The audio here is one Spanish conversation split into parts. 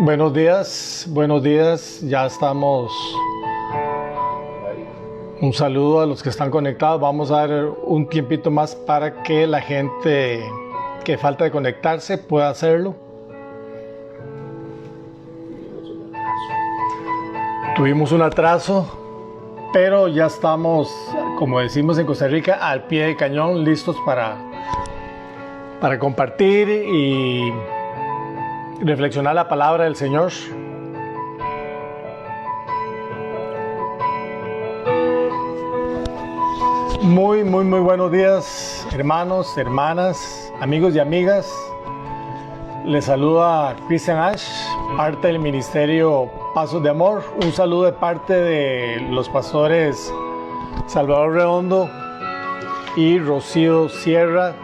Buenos días, ya estamos. Un saludo a los que están conectados. Vamos a dar un tiempito más para que la gente que falta de conectarse pueda hacerlo. Tuvimos un atraso, pero ya estamos, como decimos en Costa Rica, al pie del cañón, listos para compartir y reflexionar la palabra del Señor. Muy buenos días, hermanos, hermanas, amigos y amigas. Les saluda Christian Ash, parte del Ministerio Pasos de Amor. Un saludo de parte de los pastores Salvador Redondo y Rocío Sierra.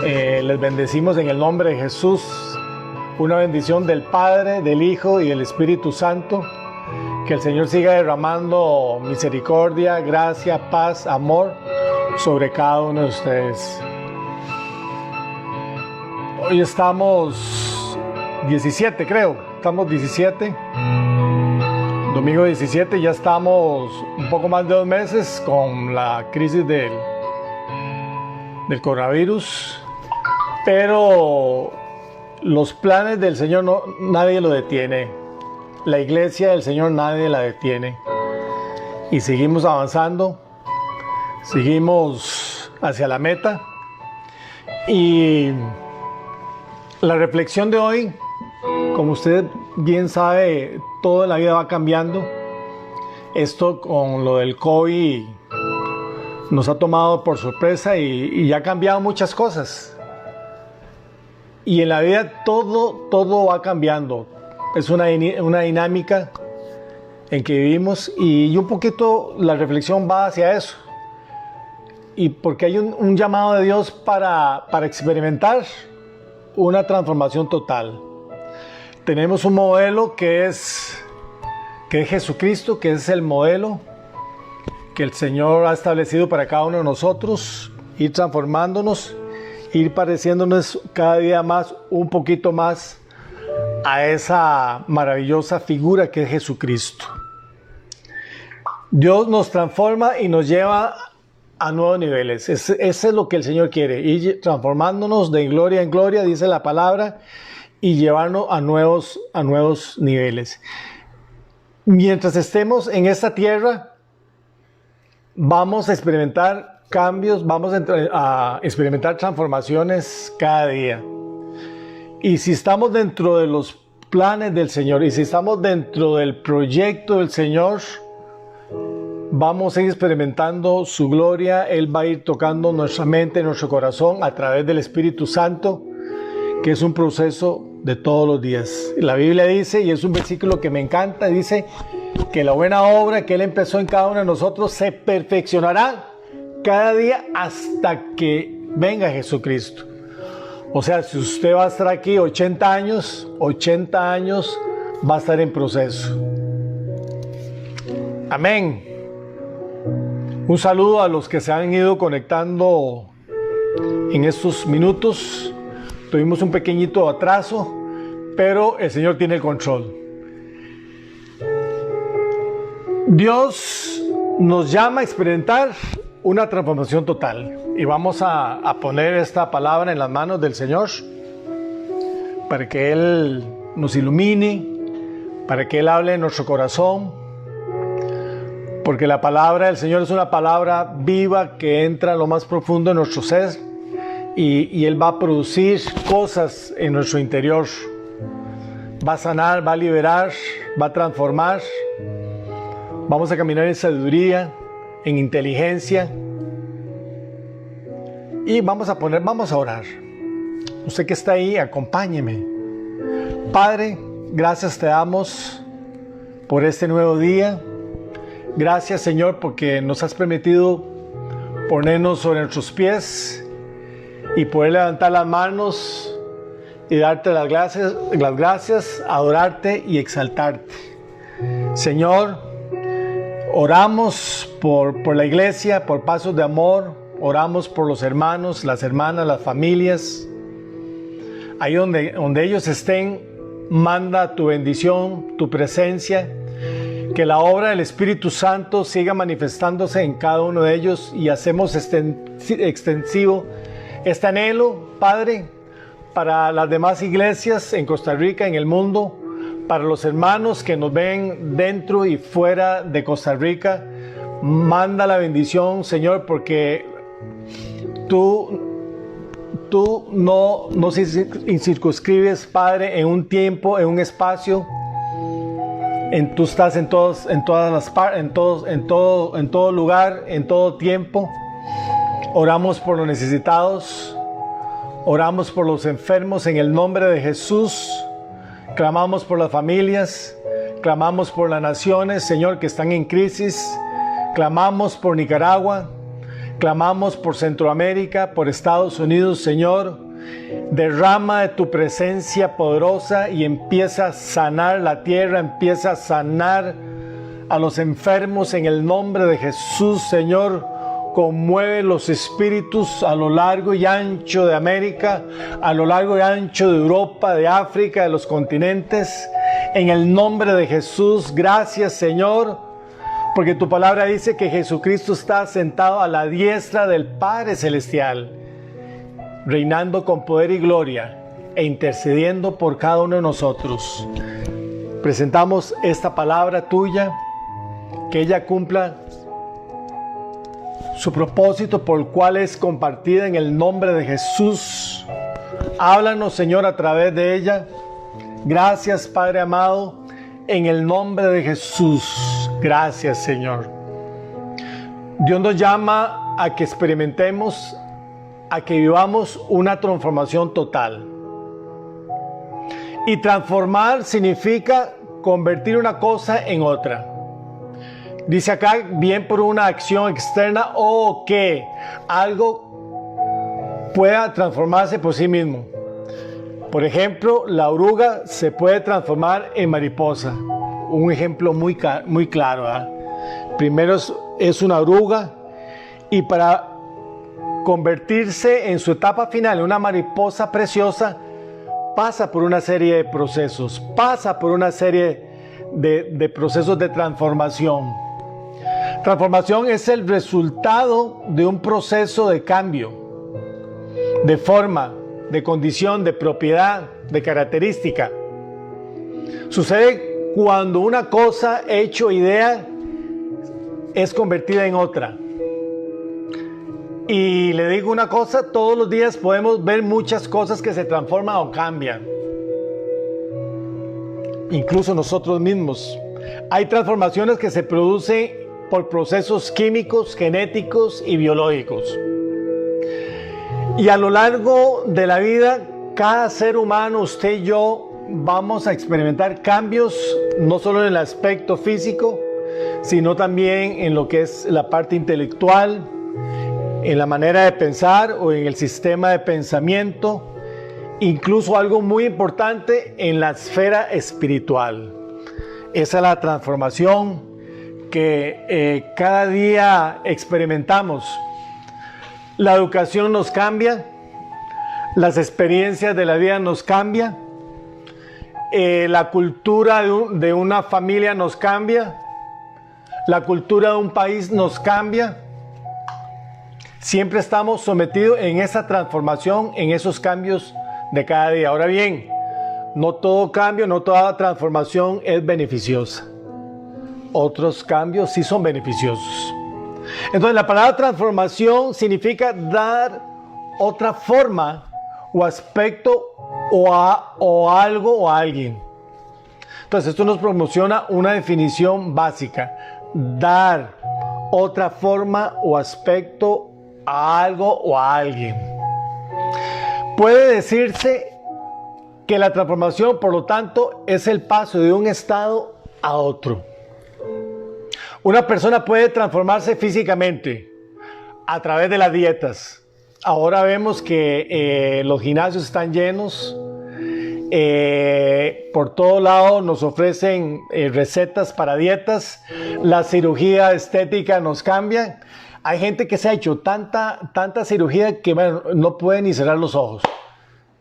Les bendecimos en el nombre de Jesús. Una bendición del Padre, del Hijo y del Espíritu Santo. Que el Señor siga derramando misericordia, gracia, paz, amor sobre cada uno de ustedes. Hoy estamos 17, creo. Estamos 17. Domingo 17, ya estamos un poco más de 2 meses con la crisis del coronavirus. Pero los planes del Señor nadie lo detiene. La iglesia del Señor nadie la detiene. Y seguimos avanzando. Seguimos hacia la meta. Y la reflexión de hoy, como usted bien sabe, toda la vida va cambiando. Esto con lo del COVID nos ha tomado por sorpresa y ha cambiado muchas cosas. Y en la vida todo va cambiando. Es una dinámica en que vivimos y un poquito la reflexión va hacia eso. Y porque hay un llamado de Dios para experimentar una transformación total. Tenemos un modelo que es Jesucristo, que es el modelo que el Señor ha establecido para cada uno de nosotros, ir transformándonos, ir pareciéndonos cada día más, un poquito más a esa maravillosa figura que es Jesucristo. Dios nos transforma y nos lleva a nuevos niveles. Ese es lo que el Señor quiere, ir transformándonos de gloria en gloria, dice la palabra, y llevarnos a nuevos niveles. Mientras estemos en esta tierra, vamos a experimentar cambios, vamos a experimentar transformaciones cada día. Y si estamos dentro de los planes del Señor, y si estamos dentro del proyecto del Señor, vamos a ir experimentando su gloria. Él va a ir tocando nuestra mente, nuestro corazón a través del Espíritu Santo, que es un proceso de todos los días. La Biblia dice, y es un versículo que me encanta, dice que la buena obra que Él empezó en cada uno de nosotros se perfeccionará cada día hasta que venga Jesucristo. O sea, si usted va a estar aquí 80 años va a estar en proceso. Amén. Un saludo a los que se han ido conectando en estos minutos. Tuvimos un pequeñito atraso, pero el Señor tiene el control. Dios nos llama a experimentar una transformación total. Y vamos a poner esta palabra en las manos del Señor para que Él nos ilumine, para que Él hable en nuestro corazón, porque la palabra del Señor es una palabra viva que entra a lo más profundo de nuestro ser y Él va a producir cosas en nuestro interior. Va a sanar, va a liberar, va a transformar. Vamos a caminar en sabiduría, en inteligencia. Y vamos a orar. Usted que está ahí, acompáñeme. Padre, gracias te damos por este nuevo día. Gracias, Señor, porque nos has permitido ponernos sobre nuestros pies y poder levantar las manos y darte las gracias, adorarte y exaltarte. Señor, oramos por la iglesia, por Pasos de Amor. Oramos por los hermanos, las hermanas, las familias. Ahí donde ellos estén, manda tu bendición, tu presencia, que la obra del Espíritu Santo siga manifestándose en cada uno de ellos y hacemos extensivo este anhelo, Padre, para las demás iglesias en Costa Rica, en el mundo, para los hermanos que nos ven dentro y fuera de Costa Rica. Manda la bendición, Señor, porque tú no circunscribes, Padre, en un tiempo, en un espacio. Tú estás en todo lugar, en todo tiempo. Oramos por los necesitados, oramos por los enfermos en el nombre de Jesús. Clamamos por las familias, clamamos por las naciones, Señor, que están en crisis. Clamamos por Nicaragua, clamamos por Centroamérica, por Estados Unidos, Señor. Derrama de tu presencia poderosa y empieza a sanar la tierra, empieza a sanar a los enfermos en el nombre de Jesús, Señor. Conmueve los espíritus a lo largo y ancho de América, a lo largo y ancho de Europa, de África, de los continentes. En el nombre de Jesús, gracias, Señor, porque tu palabra dice que Jesucristo está sentado a la diestra del Padre Celestial, reinando con poder y gloria e intercediendo por cada uno de nosotros. Presentamos esta palabra tuya, que ella cumpla su propósito por el cual es compartida en el nombre de Jesús. Háblanos, Señor, a través de ella. Gracias, Padre amado, en el nombre de Jesús. Gracias, Señor. Dios nos llama a que experimentemos, a que vivamos una transformación total. Y transformar significa convertir una cosa en otra. Dice acá, bien por una acción externa o que algo pueda transformarse por sí mismo. Por ejemplo, la oruga se puede transformar en mariposa. Un ejemplo muy claro, ¿eh? Primero es una oruga, y para convertirse en su etapa final en una mariposa preciosa, pasa por una serie de procesos, pasa por una serie de procesos de transformación. Transformación es el resultado de un proceso de cambio, de forma, de condición, de propiedad, de característica. Sucede cuando una cosa, hecho, idea, es convertida en otra. Y le digo una cosa, todos los días podemos ver muchas cosas que se transforman o cambian. Incluso nosotros mismos. Hay transformaciones que se producen por procesos químicos, genéticos y biológicos. Y a lo largo de la vida, cada ser humano, usted y yo, vamos a experimentar cambios, no solo en el aspecto físico, sino también en lo que es la parte intelectual, en la manera de pensar o en el sistema de pensamiento, incluso algo muy importante en la esfera espiritual. Esa es la transformación que cada día experimentamos. La educación nos cambia, las experiencias de la vida nos cambian, la cultura de una familia nos cambia, la cultura de un país nos cambia. Siempre estamos sometidos en esa transformación, en esos cambios de cada día. Ahora bien, no todo cambio, no toda transformación es beneficiosa. Otros cambios sí son beneficiosos. Entonces, la palabra transformación significa dar otra forma o aspecto o algo o a alguien. Entonces, esto nos promociona una definición básica: dar otra forma o aspecto a algo o a alguien. Puede decirse que la transformación, por lo tanto, es el paso de un estado a otro. Una persona puede transformarse físicamente a través de las dietas. Ahora vemos que los gimnasios están llenos. Por todo lado nos ofrecen recetas para dietas. La cirugía estética nos cambia. Hay gente que se ha hecho tanta cirugía que no puede ni cerrar los ojos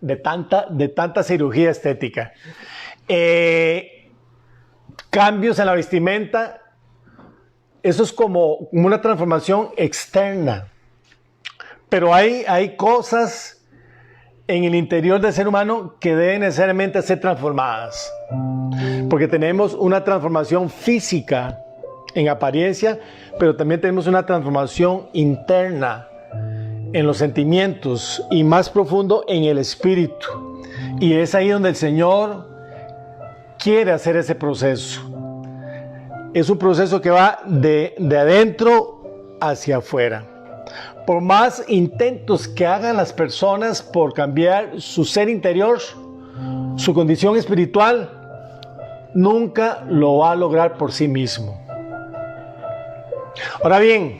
de tanta cirugía estética. cambios en la vestimenta. Eso es como una transformación externa. Pero hay cosas en el interior del ser humano que deben necesariamente ser transformadas. Porque tenemos una transformación física en apariencia, pero también tenemos una transformación interna en los sentimientos y más profundo en el espíritu. Y es ahí donde el Señor quiere hacer ese proceso. Es un proceso que va de adentro hacia afuera. Por más intentos que hagan las personas por cambiar su ser interior, su condición espiritual, nunca lo va a lograr por sí mismo. Ahora bien,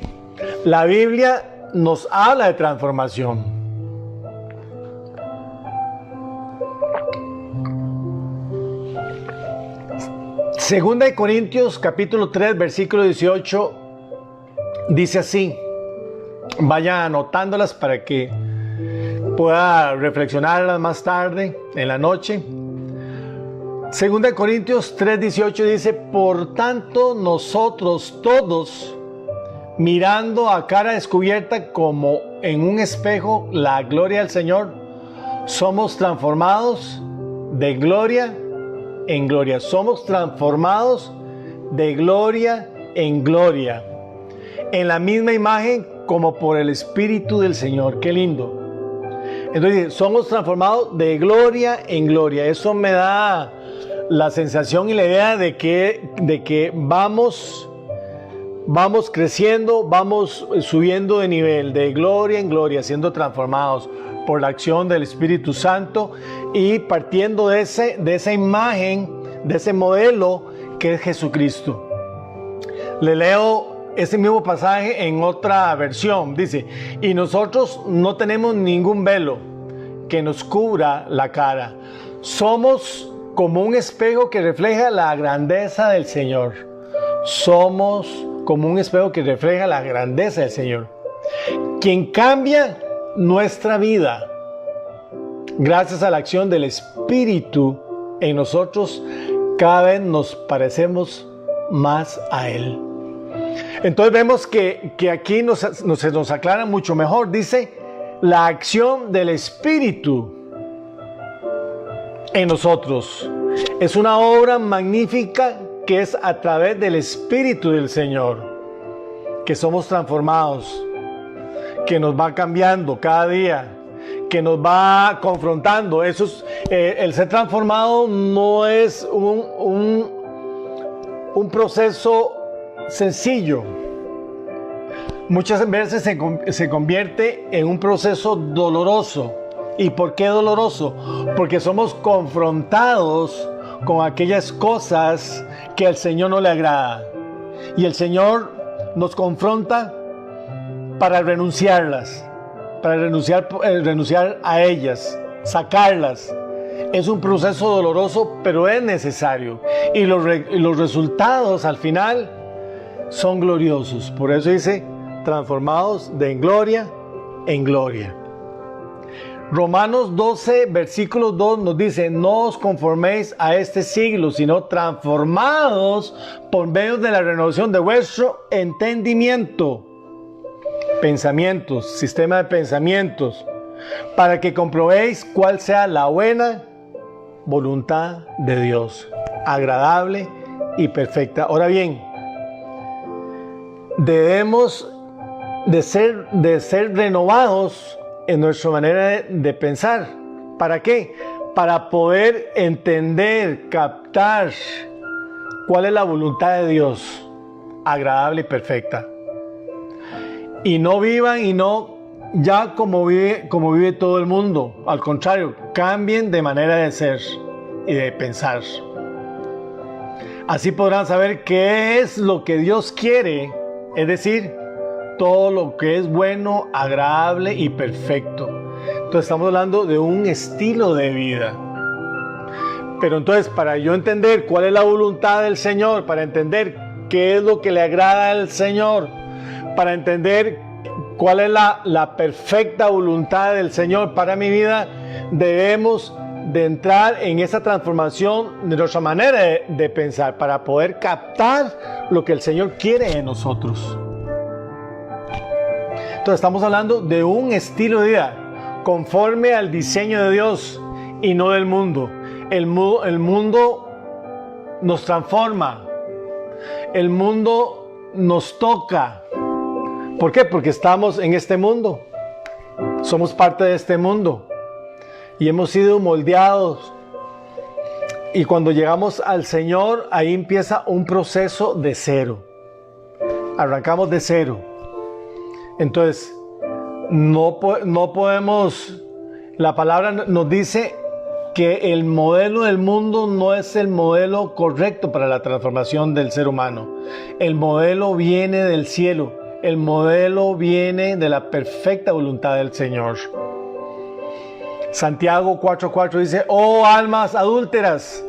la Biblia nos habla de transformación. Segunda de Corintios capítulo 3 versículo 18 dice así. Vaya anotándolas para que pueda reflexionarlas más tarde en la noche. Segunda de Corintios 3:18 dice: por tanto nosotros todos, mirando a cara descubierta como en un espejo la gloria del Señor, somos transformados de gloria en gloria. Somos transformados de gloria en gloria, en la misma imagen como por el Espíritu del Señor. Qué lindo. Entonces, somos transformados de gloria en gloria. Eso me da la sensación y la idea de que vamos creciendo, vamos subiendo de nivel, de gloria en gloria, siendo transformados por la acción del Espíritu Santo y partiendo de esa imagen, de ese modelo que es Jesucristo. Le leo ese mismo pasaje en otra versión. Dice: y nosotros no tenemos ningún velo que nos cubra la cara. Somos como un espejo que refleja la grandeza del Señor. Somos como un espejo que refleja la grandeza del Señor, quien cambia nuestra vida gracias a la acción del Espíritu en nosotros. Cada vez nos parecemos más a Él. Entonces vemos que aquí se nos aclara mucho mejor. Dice: la acción del Espíritu en nosotros. Es una obra magnífica que es a través del Espíritu del Señor que somos transformados, que nos va cambiando cada día, que nos va confrontando. Eso es, el ser transformado no es un proceso sencillo. Muchas veces se convierte en un proceso doloroso. ¿Y por qué doloroso? Porque somos confrontados con aquellas cosas que al Señor no le agrada. Y el Señor nos confronta para renunciarlas, para renunciar a ellas, sacarlas. Es un proceso doloroso, pero es necesario. Y los resultados al final son gloriosos. Por eso dice: transformados de gloria en gloria. Romanos 12, versículo 2 nos dice: no os conforméis a este siglo, sino transformados por medio de la renovación de vuestro entendimiento. Pensamientos, sistema de pensamientos, para que comprobéis cuál sea la buena voluntad de Dios, agradable y perfecta. Ahora bien, debemos de ser renovados en nuestra manera de pensar. ¿Para qué? Para poder entender, captar cuál es la voluntad de Dios, agradable y perfecta. Y no vivan ya como vive todo el mundo. Al contrario, cambien de manera de ser y de pensar. Así podrán saber qué es lo que Dios quiere, es decir, todo lo que es bueno, agradable y perfecto. Entonces estamos hablando de un estilo de vida. Pero entonces, para yo entender cuál es la voluntad del Señor, para entender qué es lo que le agrada al Señor, para entender cuál es la perfecta voluntad del Señor para mi vida, debemos de entrar en esa transformación de nuestra manera de pensar para poder captar lo que el Señor quiere en nosotros. Entonces estamos hablando de un estilo de vida conforme al diseño de Dios y no del mundo. El mundo nos transforma. El mundo nos toca. ¿Por qué? Porque estamos en este mundo. Somos parte de este mundo. Y hemos sido moldeados. Y cuando llegamos al Señor, ahí empieza un proceso de cero. Arrancamos de cero. Entonces, no podemos... La palabra nos dice que el modelo del mundo no es el modelo correcto para la transformación del ser humano. El modelo viene del cielo. El modelo viene de la perfecta voluntad del Señor. Santiago 4:4 dice: oh almas adúlteras,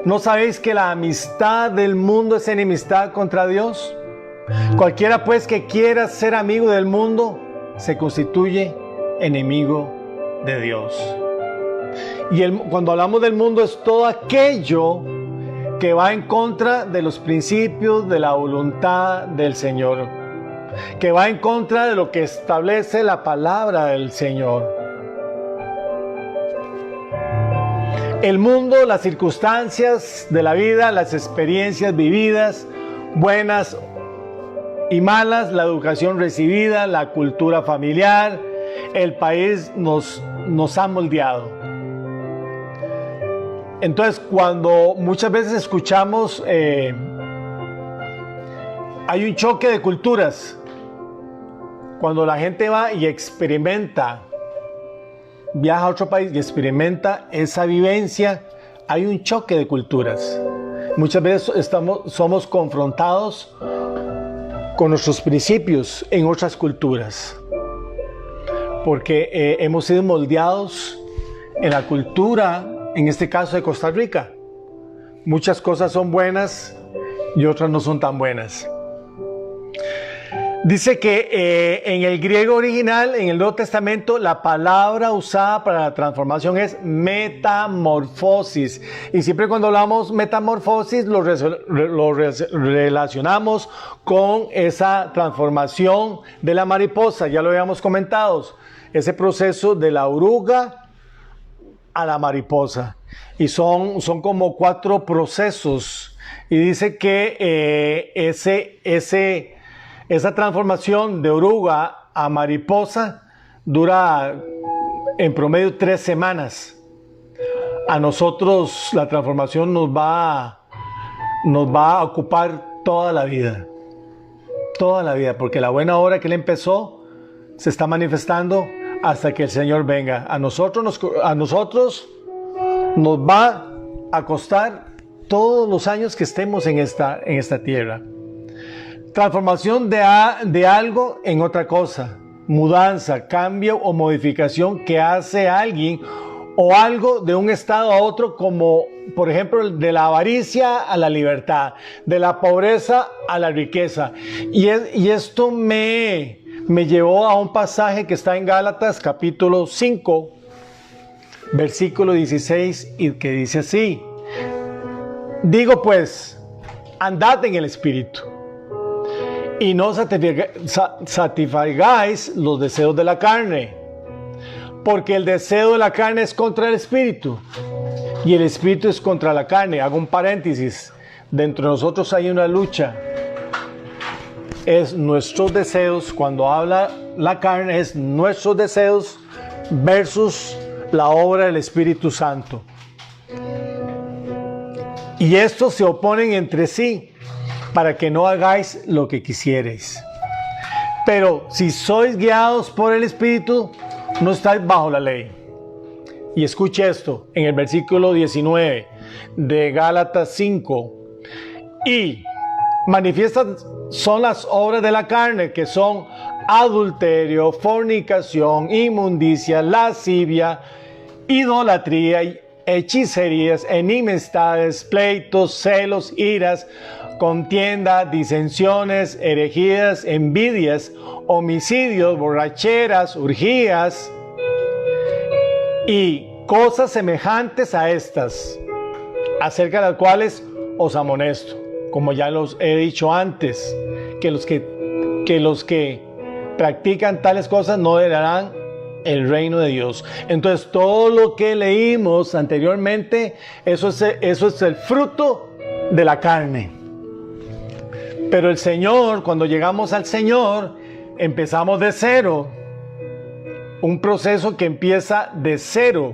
¿no sabéis que la amistad del mundo es enemistad contra Dios? Cualquiera pues que quiera ser amigo del mundo se constituye enemigo de Dios. Y cuando hablamos del mundo es todo aquello que va en contra de los principios de la voluntad del Señor, que va en contra de lo que establece la palabra del Señor. El mundo, las circunstancias de la vida, las experiencias vividas, buenas y malas, la educación recibida, la cultura familiar, el país nos ha moldeado. Entonces, cuando muchas veces escuchamos, hay un choque de culturas. Cuando la gente va y experimenta, viaja a otro país y experimenta esa vivencia, hay un choque de culturas. Muchas veces somos confrontados con nuestros principios en otras culturas, porque hemos sido moldeados en la cultura, en este caso de Costa Rica. Muchas cosas son buenas y otras no son tan buenas. Dice que en el griego original, en el Nuevo Testamento, la palabra usada para la transformación es metamorfosis. Y siempre cuando hablamos metamorfosis lo relacionamos con esa transformación de la mariposa. Ya lo habíamos comentado. Ese proceso de la oruga a la mariposa. Y son como 4 procesos. Y dice que esa transformación de oruga a mariposa dura en promedio 3 semanas. A nosotros la transformación nos va a ocupar toda la vida. Toda la vida, porque la buena obra que Él empezó se está manifestando hasta que el Señor venga. A nosotros nos va a costar todos los años que estemos en esta tierra. Transformación de algo en otra cosa. Mudanza, cambio o modificación que hace alguien o algo de un estado a otro, como por ejemplo de la avaricia a la libertad, de la pobreza a la riqueza. Y esto me llevó a un pasaje que está en Gálatas capítulo 5, versículo 16, y que dice así: digo pues, andad en el Espíritu, y no satisfagáis los deseos de la carne, porque el deseo de la carne es contra el Espíritu, y el Espíritu es contra la carne. Hago un paréntesis, dentro de nosotros hay una lucha. Es nuestros deseos, cuando habla la carne, es nuestros deseos versus la obra del Espíritu Santo. Y estos se oponen entre sí, para que no hagáis lo que quisierais. Pero si sois guiados por el Espíritu, no estáis bajo la ley. Y escuche esto, en el versículo 19 de Gálatas 5. Y manifiestas son las obras de la carne, que son adulterio, fornicación, inmundicia, lascivia, idolatría, hechicerías, enemistades, pleitos, celos, iras, contienda, disensiones, herejías, envidias, homicidios, borracheras, orgías y cosas semejantes a estas, acerca de las cuales os amonesto, como ya los he dicho antes, que los que practican tales cosas no heredarán el reino de Dios. Entonces, todo lo que leímos anteriormente, eso es el fruto de la carne. Pero el Señor, cuando llegamos al Señor, empezamos de cero. Un proceso que empieza de cero.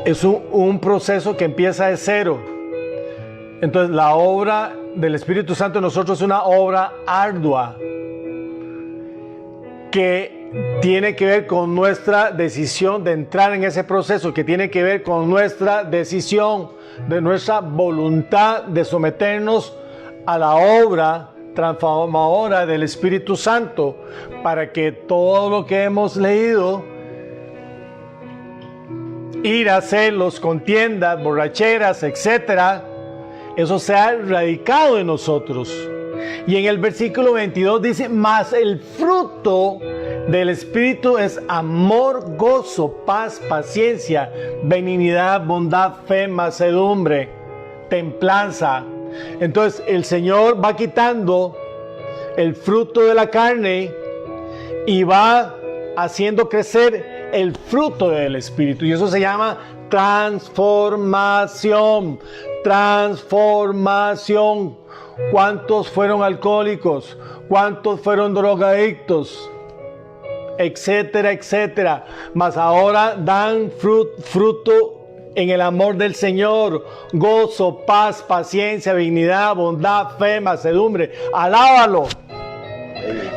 Es un proceso que empieza de cero. Entonces, la obra del Espíritu Santo en nosotros es una obra ardua que tiene que ver con nuestra decisión de entrar en ese proceso, que tiene que ver con nuestra decisión, de nuestra voluntad de someternos a la obra transformadora del Espíritu Santo, para que todo lo que hemos leído, ira, celos, contiendas, borracheras, etcétera, eso sea radicado en nosotros. Y en el versículo 22 dice: mas el fruto del Espíritu es amor, gozo, paz, paciencia, benignidad, bondad, fe, mansedumbre, templanza. Entonces el Señor va quitando el fruto de la carne y va haciendo crecer el fruto del Espíritu. Y eso se llama transformación. Transformación. ¿Cuántos fueron alcohólicos? ¿Cuántos fueron drogadictos? Etcétera, etcétera. Mas ahora dan fruto en el amor del Señor, gozo, paz, paciencia, benignidad, bondad, fe, mansedumbre. Alábalo.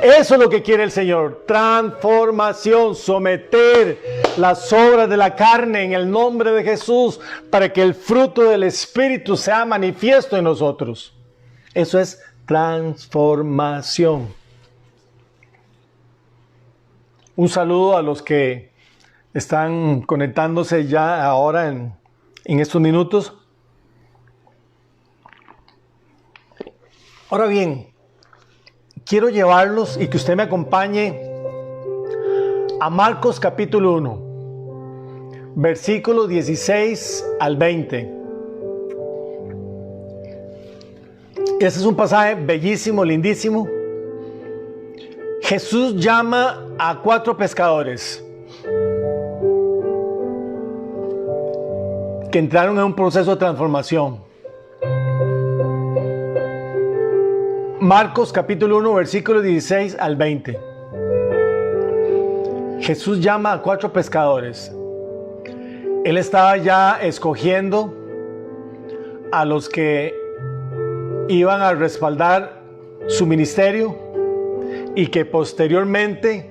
Eso es lo que quiere el Señor. Transformación, someter las obras de la carne en el nombre de Jesús, para que el fruto del Espíritu sea manifiesto en nosotros. Eso es transformación. Un saludo a los que están conectándose ya ahora en estos minutos. Ahora bien, quiero llevarlos y que usted me acompañe a Marcos capítulo 1, versículos 16 al 20. Este es un pasaje bellísimo, lindísimo. Jesús llama a 4 pescadores que entraron en un proceso de transformación. Marcos capítulo 1, versículos 16 al 20. Jesús llama a 4 pescadores. Él estaba ya escogiendo a los que iban a respaldar su ministerio y que posteriormente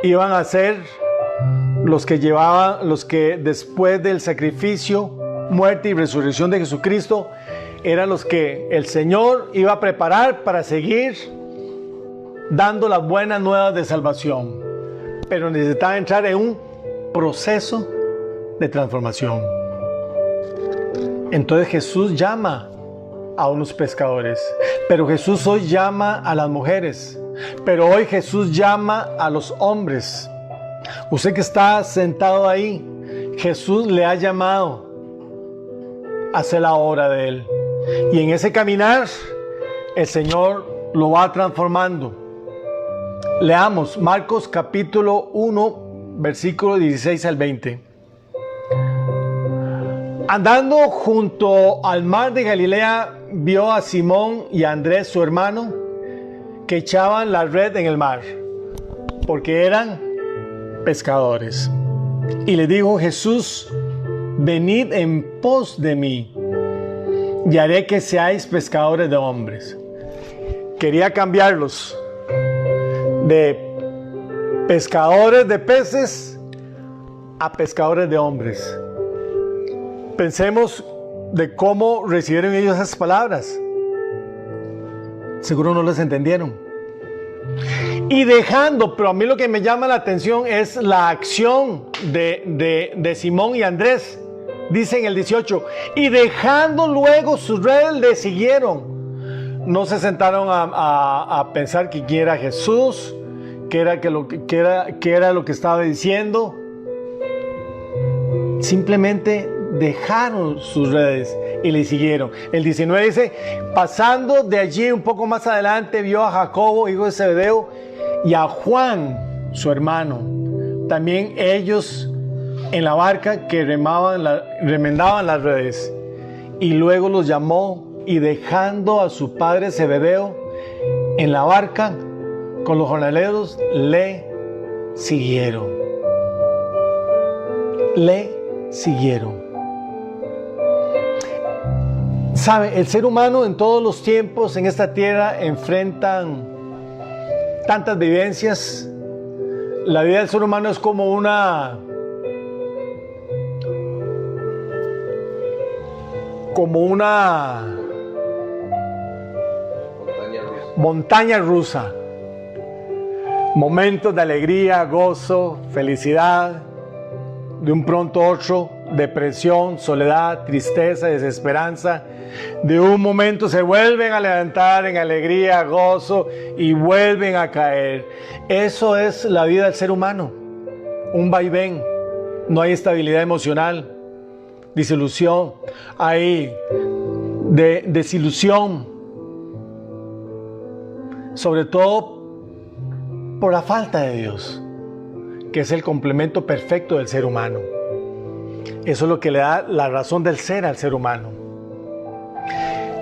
iban a ser los que después del sacrificio, muerte y resurrección de Jesucristo, eran los que el Señor iba a preparar para seguir dando las buenas nuevas de salvación. Pero necesitaba entrar en un proceso de transformación. Entonces Jesús llama a unos pescadores, pero Jesús hoy llama a las mujeres, pero hoy Jesús llama a los hombres. Usted que está sentado ahí, Jesús le ha llamado a hacer la obra de Él. Y en ese caminar, el Señor lo va transformando. Leamos Marcos capítulo 1, versículo 16 al 20. Andando junto al mar de Galilea, vio a Simón y a Andrés, su hermano, que echaban la red en el mar, porque eran pescadores. Y le dijo Jesús: venid en pos de mí, y haré que seáis pescadores de hombres. Quería cambiarlos de pescadores de peces a pescadores de hombres. Pensemos de cómo recibieron ellos esas palabras. Seguro no las entendieron. Y dejando, pero a mí lo que me llama la atención es la acción de Simón y Andrés. Dice en el 18, y dejando luego sus redes le siguieron. No se sentaron a pensar que quién era Jesús, qué era lo que estaba diciendo. Simplemente dejaron sus redes y le siguieron. El 19 dice, pasando de allí un poco más adelante, vio a Jacobo, hijo de Zebedeo, y a Juan, su hermano. También ellos en la barca que remendaban las redes. Y luego los llamó, y dejando a su padre Zebedeo en la barca con los jornaleros, le siguieron. Le siguieron. Sabe, el ser humano en todos los tiempos en esta tierra enfrentan tantas vivencias. La vida del ser humano es como una montaña rusa. Momentos de alegría, gozo, felicidad, de un pronto a otro, depresión, soledad, tristeza, desesperanza. De un momento se vuelven a levantar en alegría, gozo y vuelven a caer. Eso es la vida del ser humano, un vaivén. No hay estabilidad emocional, disolución, hay desilusión, sobre todo por la falta de Dios, que es el complemento perfecto del ser humano. Eso es lo que le da la razón del ser al ser humano.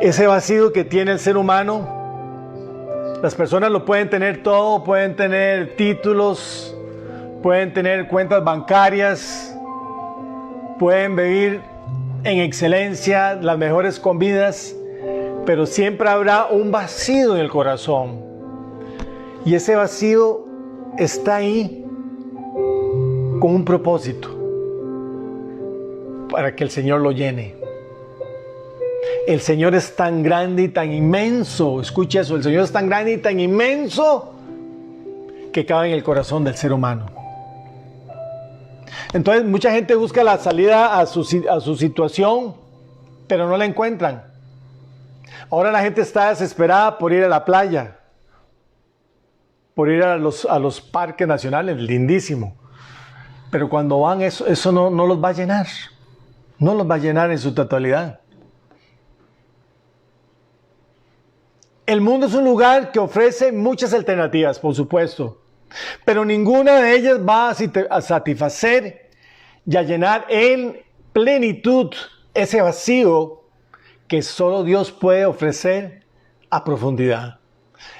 Ese vacío que tiene el ser humano, las personas lo pueden tener todo, pueden tener títulos, pueden tener cuentas bancarias, pueden vivir en excelencia, las mejores comidas, pero siempre habrá un vacío en el corazón. Y ese vacío está ahí con un propósito, para que el Señor lo llene. El Señor es tan grande y tan inmenso, escuche eso, el Señor es tan grande y tan inmenso que cabe en el corazón del ser humano. Entonces mucha gente busca la salida a su situación, pero no la encuentran. Ahora la gente está desesperada por ir a la playa, por ir a los parques nacionales, lindísimo. Pero cuando van, eso no los va a llenar. No los va a llenar en su totalidad. El mundo es un lugar que ofrece muchas alternativas, por supuesto. Pero ninguna de ellas va a satisfacer y a llenar en plenitud ese vacío que solo Dios puede ofrecer a profundidad,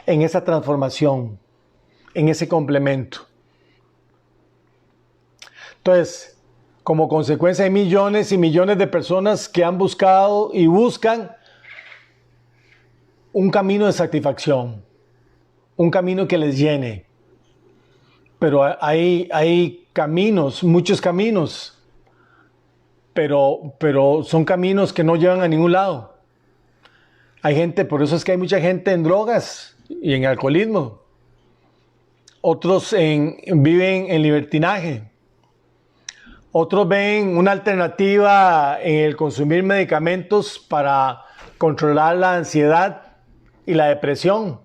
en esa transformación, en ese complemento. Entonces, como consecuencia hay millones y millones de personas que han buscado y buscan un camino de satisfacción, un camino que les llene. Pero hay caminos, muchos caminos, pero son caminos que no llevan a ningún lado. Hay gente, por eso es que hay mucha gente en drogas y en alcoholismo. Otros viven en libertinaje. Otros ven una alternativa en el consumir medicamentos para controlar la ansiedad y la depresión.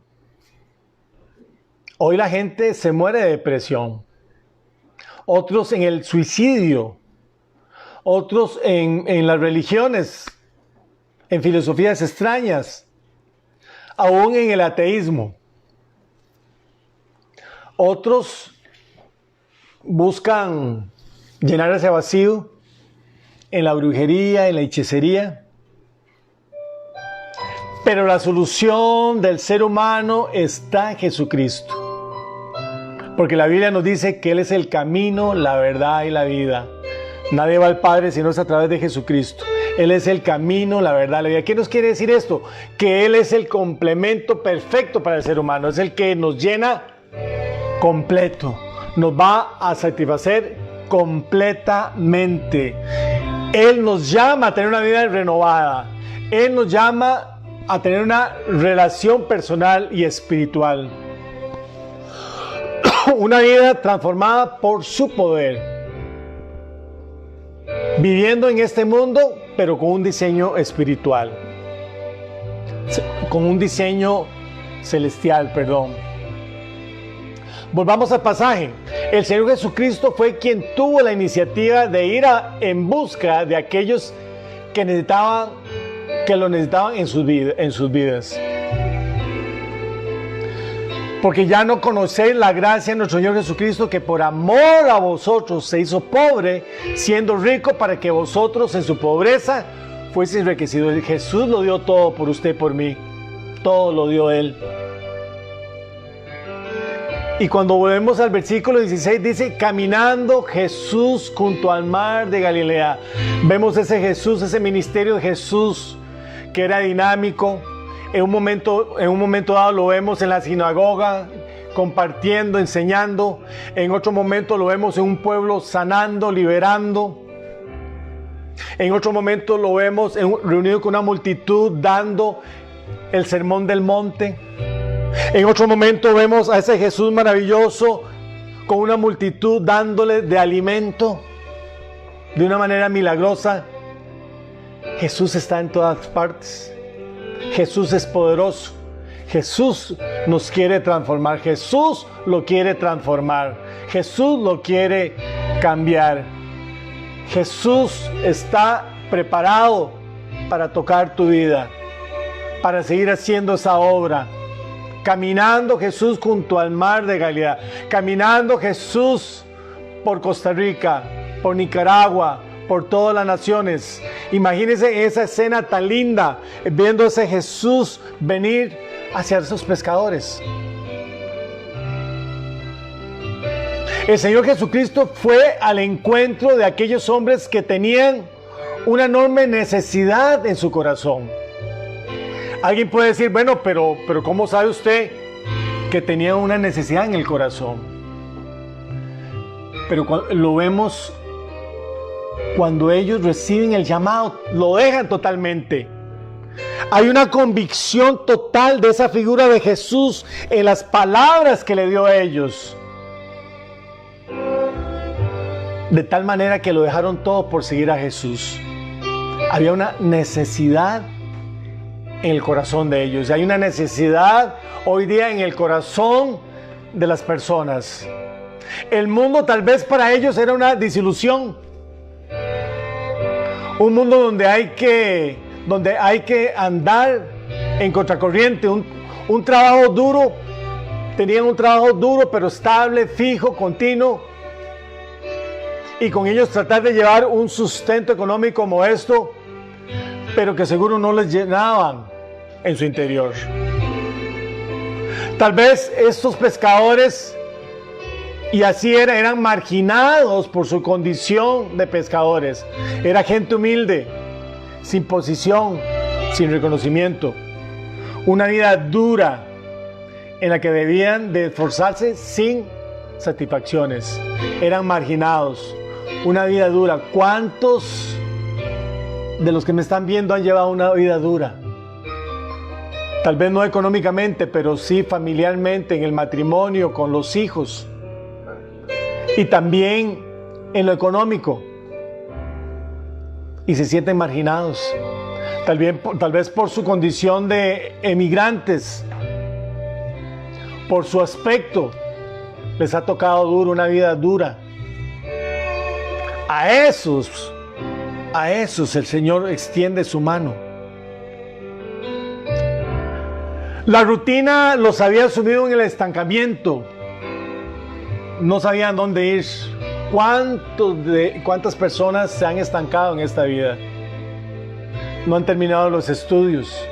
Hoy la gente se muere de depresión. Otros en el suicidio. Otros en las religiones, en filosofías extrañas, aún en el ateísmo. Otros buscan llenar ese vacío en la brujería, en la hechicería. Pero la solución del ser humano está en Jesucristo. Porque la Biblia nos dice que Él es el camino, la verdad y la vida. Nadie va al Padre si no es a través de Jesucristo. Él es el camino, la verdad, la vida. ¿Qué nos quiere decir esto? Que Él es el complemento perfecto para el ser humano. Es el que nos llena completo. Nos va a satisfacer completamente. Él nos llama a tener una vida renovada. Él nos llama a tener una relación personal y espiritual. Una vida transformada por su poder. Viviendo en este mundo, pero con un diseño espiritual. Con un diseño celestial, perdón. Volvamos al pasaje. El Señor Jesucristo fue quien tuvo la iniciativa de ir en busca de aquellos que lo necesitaban en sus vidas. Porque ya no conocéis la gracia de nuestro Señor Jesucristo, que por amor a vosotros se hizo pobre, siendo rico, para que vosotros en su pobreza fueseis enriquecidos. Jesús lo dio todo por usted y por mí. Todo lo dio Él. Y cuando volvemos al versículo 16 dice, caminando Jesús junto al mar de Galilea. Vemos ese Jesús, ese ministerio de Jesús que era dinámico. En un momento dado lo vemos en la sinagoga, compartiendo, enseñando. En otro momento lo vemos en un pueblo sanando, liberando. En otro momento lo vemos reunido con una multitud dando el sermón del monte. En otro momento vemos a ese Jesús maravilloso con una multitud dándole de alimento de una manera milagrosa. Jesús está en todas partes. Jesús es poderoso. Jesús nos quiere transformar. Jesús lo quiere transformar. Jesús lo quiere cambiar. Jesús está preparado para tocar tu vida, para seguir haciendo esa obra. Caminando Jesús junto al mar de Galilea. Caminando Jesús por Costa Rica, por Nicaragua, por todas las naciones. Imagínense esa escena tan linda, viendo a ese Jesús venir hacia esos pescadores. El Señor Jesucristo fue al encuentro de aquellos hombres que tenían una enorme necesidad en su corazón. Alguien puede decir, bueno, pero ¿cómo sabe usted que tenía una necesidad en el corazón? Pero lo vemos cuando ellos reciben el llamado, lo dejan totalmente. Hay una convicción total de esa figura de Jesús en las palabras que le dio a ellos. De tal manera que lo dejaron todo por seguir a Jesús. Había una necesidad en el corazón de ellos. Hay una necesidad hoy día en el corazón de las personas. El mundo tal vez para ellos era una desilusión. Un mundo donde hay que andar en contracorriente. Un trabajo duro. Tenían un trabajo duro pero estable, fijo, continuo. Y con ellos tratar de llevar un sustento económico modesto, pero que seguro no les llenaban en su interior. Tal vez estos pescadores, y así eran marginados por su condición de pescadores. Era gente humilde, sin posición, sin reconocimiento. Una vida dura en la que debían de esforzarse sin satisfacciones. Eran marginados. Una vida dura. ¿Cuántos de los que me están viendo han llevado una vida dura? Tal vez no económicamente, pero sí familiarmente, en el matrimonio, con los hijos. Y también en lo económico. Y se sienten marginados. Tal vez por su condición de emigrantes. Por su aspecto. Les ha tocado duro, una vida dura. A esos el Señor extiende su mano. La rutina los había sumido en el estancamiento. No sabían dónde ir. ¿Cuántas personas se han estancado en esta vida? No han terminado los estudios.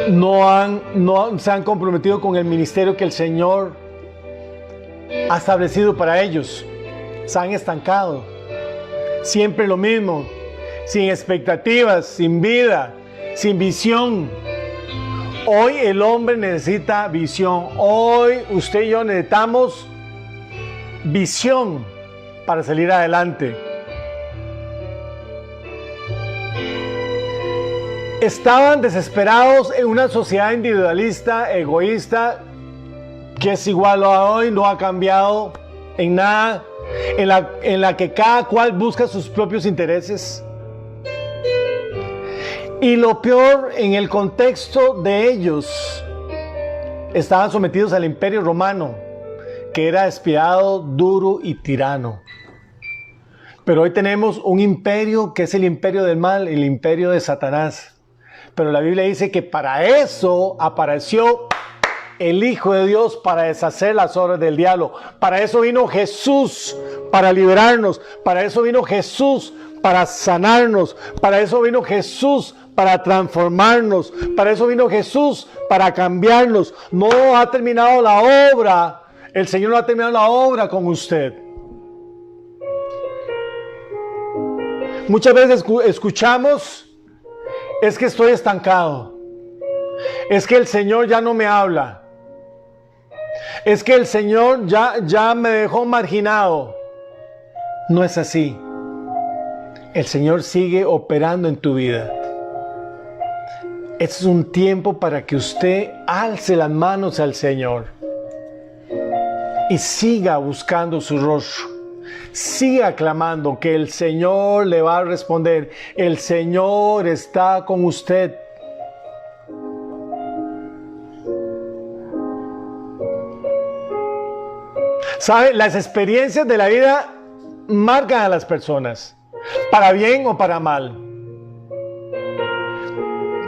No se han comprometido con el ministerio que el Señor ha establecido para ellos. Se han estancado. Siempre lo mismo. Sin expectativas, sin vida, sin visión. Hoy el hombre necesita visión. Hoy usted y yo necesitamos visión para salir adelante. Estaban desesperados en una sociedad individualista, egoísta, que es igual a hoy, no ha cambiado en nada, en la que cada cual busca sus propios intereses. Y lo peor, en el contexto de ellos, estaban sometidos al imperio romano, que era despiadado, duro y tirano. Pero hoy tenemos un imperio que es el imperio del mal, el imperio de Satanás. Pero la Biblia dice que para eso apareció el Hijo de Dios, para deshacer las obras del diablo. Para eso vino Jesús, para liberarnos. Para eso vino Jesús, para sanarnos. Para eso vino Jesús, para transformarnos. Para eso vino Jesús, para cambiarnos. No ha terminado la obra. El Señor no ha terminado la obra con usted. Muchas veces escuchamos, es que estoy estancado. Es que el Señor ya no me habla. Es que el Señor ya me dejó marginado. No es así. El Señor sigue operando en tu vida. Este es un tiempo para que usted alce las manos al Señor y siga buscando su rostro. Siga clamando que el Señor le va a responder. El Señor está con usted. ¿Sabe? Las experiencias de la vida marcan a las personas, para bien o para mal.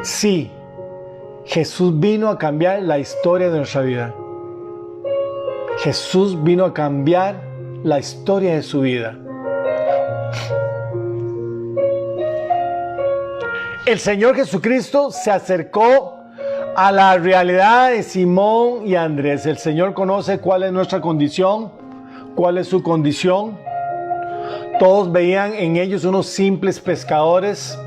Sí, Jesús vino a cambiar la historia de nuestra vida. Jesús vino a cambiar la historia de su vida. El Señor Jesucristo se acercó a la realidad de Simón y Andrés. El Señor conoce cuál es nuestra condición, cuál es su condición. Todos veían en ellos unos simples pescadores.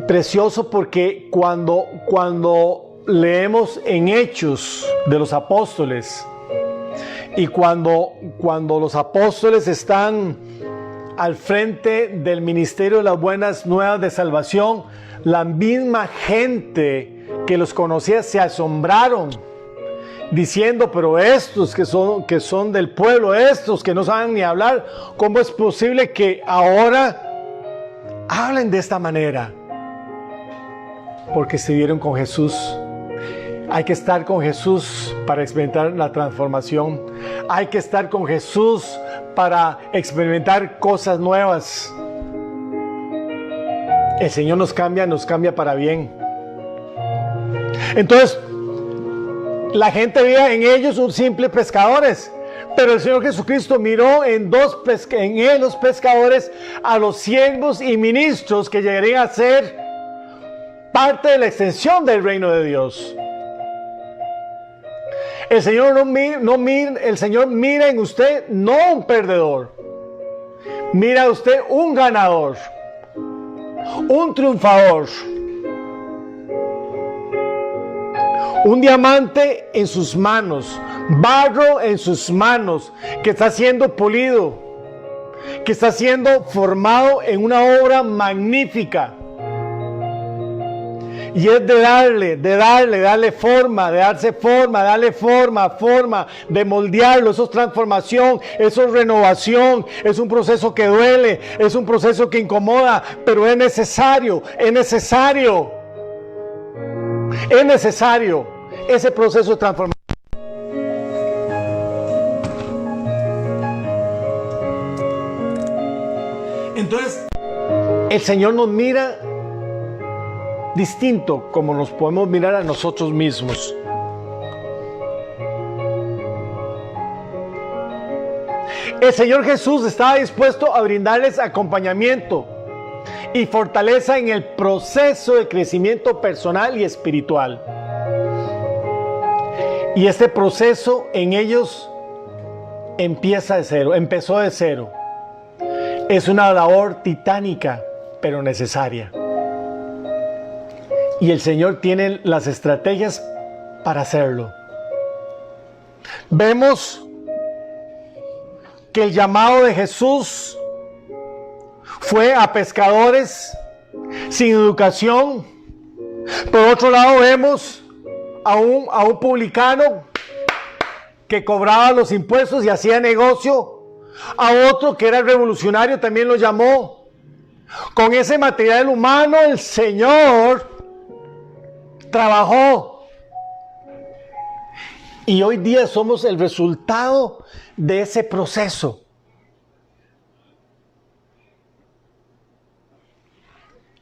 Precioso, porque cuando leemos en Hechos de los Apóstoles y cuando los apóstoles están al frente del ministerio de las buenas nuevas de salvación, la misma gente que los conocía se asombraron, diciendo: pero estos que son del pueblo, estos que no saben ni hablar, ¿cómo es posible que ahora hablen de esta manera? Porque estuvieron con Jesús. Hay que estar con Jesús para experimentar la transformación. Hay que estar con Jesús para experimentar cosas nuevas. El Señor nos cambia para bien. Entonces, la gente veía en ellos un simple pescadores, pero el Señor Jesucristo miró en los pescadores a los siervos y ministros que llegarían a ser parte de la extensión del reino de Dios. El Señor mira en usted no un perdedor, mira a usted un ganador, un triunfador, un diamante en sus manos, barro en sus manos, que está siendo pulido, que está siendo formado en una obra magnífica. Y es de darle forma, de moldearlo. Eso es transformación, eso es renovación, es un proceso que duele, es un proceso que incomoda, pero es necesario ese proceso de transformación. Entonces, el Señor nos mira distinto como nos podemos mirar a nosotros mismos. El Señor Jesús estaba dispuesto a brindarles acompañamiento y fortaleza en el proceso de crecimiento personal y espiritual. Y este proceso en ellos empezó de cero. Es una labor titánica, pero necesaria. Y el Señor tiene las estrategias para hacerlo. Vemos que el llamado de Jesús fue a pescadores sin educación. Por otro lado vemos a un publicano que cobraba los impuestos y hacía negocio. A otro que era revolucionario también lo llamó. Con ese material humano el Señor trabajó. Y hoy día somos el resultado de ese proceso.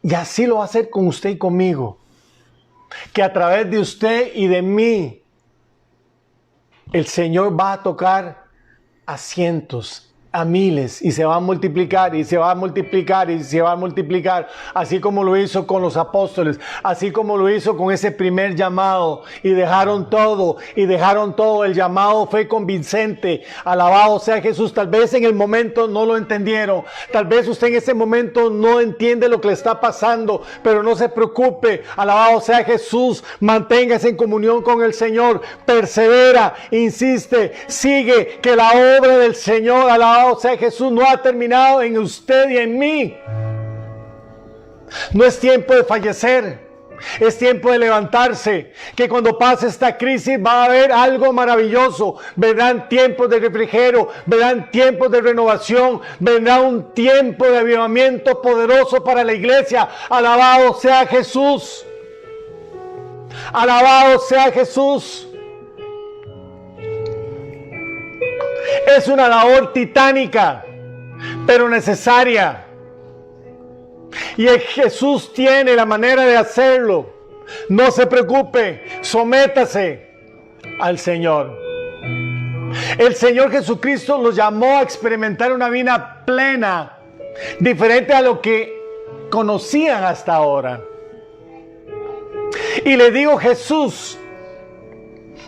Y así lo va a hacer con usted y conmigo. Que a través de usted y de mí, el Señor va a tocar a cientos, a miles, y se va a multiplicar, y se va a multiplicar, y se va a multiplicar, así como lo hizo con los apóstoles, así como lo hizo con ese primer llamado, y dejaron todo, el llamado fue convincente, alabado sea Jesús. Tal vez en el momento no lo entendieron, tal vez usted en ese momento no entiende lo que le está pasando, pero no se preocupe, alabado sea Jesús, manténgase en comunión con el Señor, persevera, insiste, sigue, que la obra del Señor, alabado sea Jesús, no ha terminado en usted y en mí. No es tiempo de fallecer, es tiempo de levantarse, que cuando pase esta crisis va a haber algo maravilloso. Vendrán tiempos de refrigerio, vendrán tiempos de renovación, vendrá un tiempo de avivamiento poderoso para la iglesia. Alabado sea Jesús, alabado sea Jesús. Es una labor titánica, pero necesaria. Y Jesús tiene la manera de hacerlo. No se preocupe, sométase al Señor. El Señor Jesucristo los llamó a experimentar una vida plena, diferente a lo que conocían hasta ahora. Y le dijo Jesús: